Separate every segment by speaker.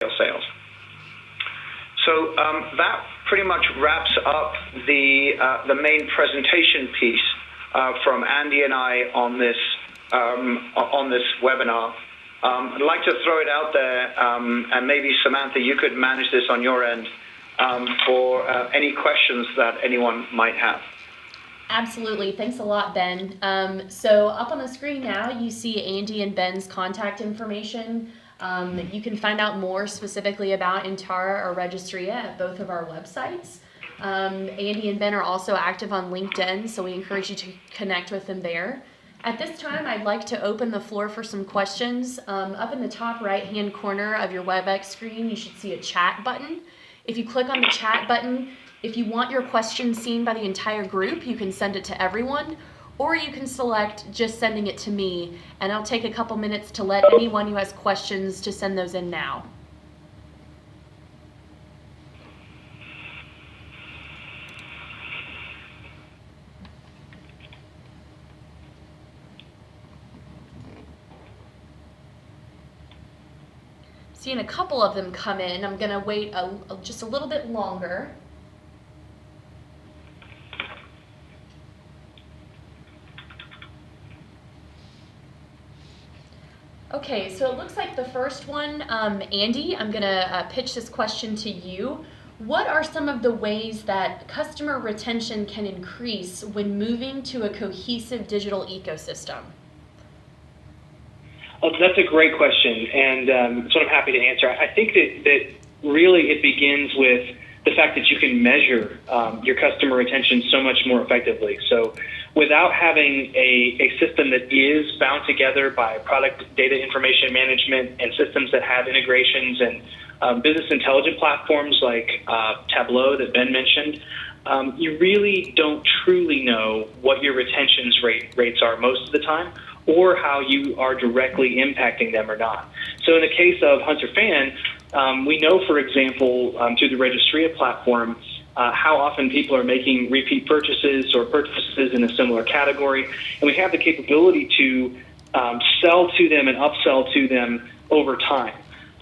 Speaker 1: sales. So that pretty much wraps up the main presentation piece from Andy and I on this webinar. I'd like to throw it out there, and maybe Samantha, you could manage this on your end for any questions that anyone might have.
Speaker 2: Absolutely. Thanks a lot, Ben. So up on the screen now, you see Andy and Ben's contact information. You can find out more specifically about Intara or Registria at both of our websites. Andy and Ben are also active on LinkedIn, so we encourage you to connect with them there. At this time, I'd like to open the floor for some questions. Up in the top right-hand corner of your WebEx screen, you should see a chat button. If you click on the chat button, if you want your question seen by the entire group, you can send it to everyone, or you can select just sending it to me, and I'll take a couple minutes to let anyone who has questions to send those in now. Seeing a couple of them come in, I'm going to wait just a little bit longer. Okay, so it looks like the first one, Andy, I'm going to pitch this question to you. What are some of the ways that customer retention can increase when moving to a cohesive digital ecosystem?
Speaker 3: Oh, that's a great question, and so I'm happy to answer. I think that really it begins with the fact that you can measure your customer retention so much more effectively. So without having a system that is bound together by product data information management and systems that have integrations and business intelligence platforms like Tableau that Ben mentioned, you really don't truly know what your retentions rates are most of the time, or how you are directly impacting them or not. So in the case of Hunter Fan, we know, for example, through the Registria platform, how often people are making repeat purchases or purchases in a similar category, and we have the capability to sell to them and upsell to them over time.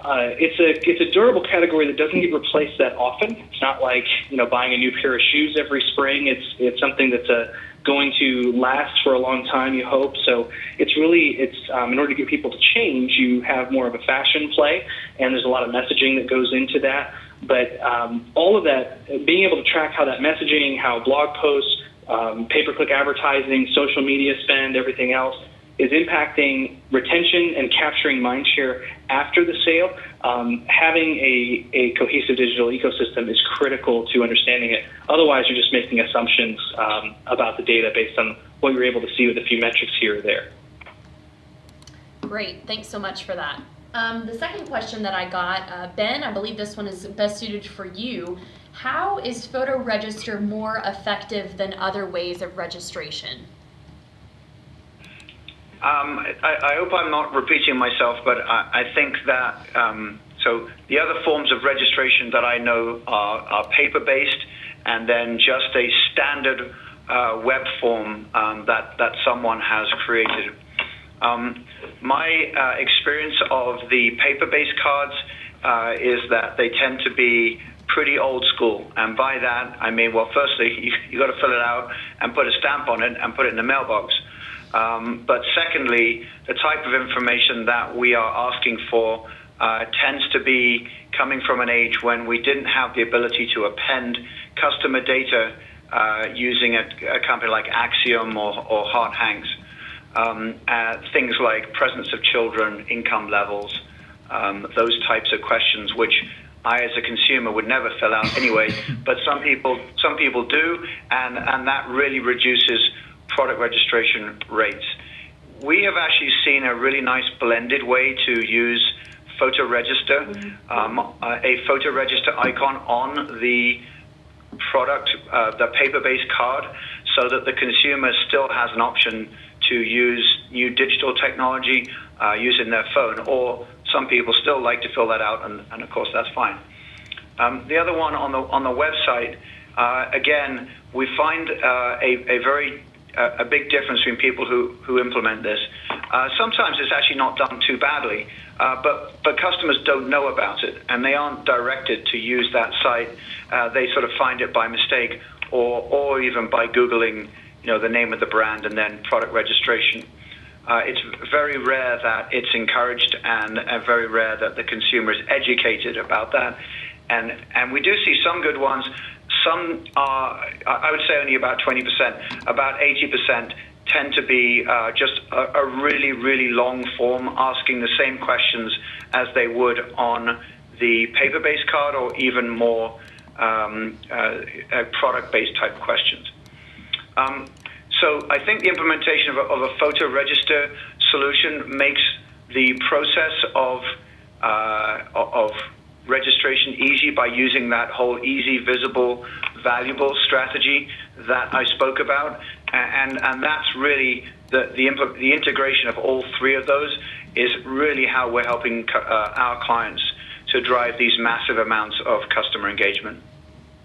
Speaker 3: It's a durable category that doesn't get replaced that often. It's not like buying a new pair of shoes every spring. It's something that's going to last for a long time, you hope. So it's in order to get people to change, you have more of a fashion play, and there's a lot of messaging that goes into that. But all of that, being able to track how that messaging, how blog posts, pay-per-click advertising, social media spend, everything else is impacting retention and capturing mind share after the sale. Having a cohesive digital ecosystem is critical to understanding it. Otherwise, you're just making assumptions about the data based on what you're able to see with a few metrics here or there.
Speaker 2: Great, thanks so much for that. The second question that I got, Ben, I believe this one is best suited for you. How is Photo Register more effective than other ways of registration?
Speaker 1: I hope I'm not repeating myself, but I think that so the other forms of registration that I know are paper-based, and then just a standard web form that someone has created. My experience of the paper-based cards is that they tend to be pretty old school, and by that I mean, well, firstly, you got to fill it out and put a stamp on it and put it in the mailbox. But secondly, the type of information that we are asking for tends to be coming from an age when we didn't have the ability to append customer data using a company like Axiom or Hart Hanks. Things like presence of children, income levels, those types of questions, which I, as a consumer, would never fill out anyway. But some people do, and that really reduces product registration rates. We have actually seen a really nice blended way to use Photo Register, a Photo Register icon on the product, the paper-based card, so that the consumer still has an option to use new digital technology using their phone, or some people still like to fill that out, and of course that's fine. The other one on the website, again, we find a very a big difference between people who implement this. Sometimes it's actually not done too badly, but customers don't know about it, and they aren't directed to use that site. They sort of find it by mistake, or even by Googling, the name of the brand and then product registration. It's very rare that it's encouraged, and very rare that the consumer is educated about that. And we do see some good ones. Some are, I would say, only about 20%. About 80% tend to be just a really, really long form asking the same questions as they would on the paper-based card, or even more product-based type questions. So I think the implementation of a photo register solution makes the process of registration easy by using that whole easy, visible, valuable strategy that I spoke about, and that's really the integration of all three of those is really how we're helping our clients to drive these massive amounts of customer engagement.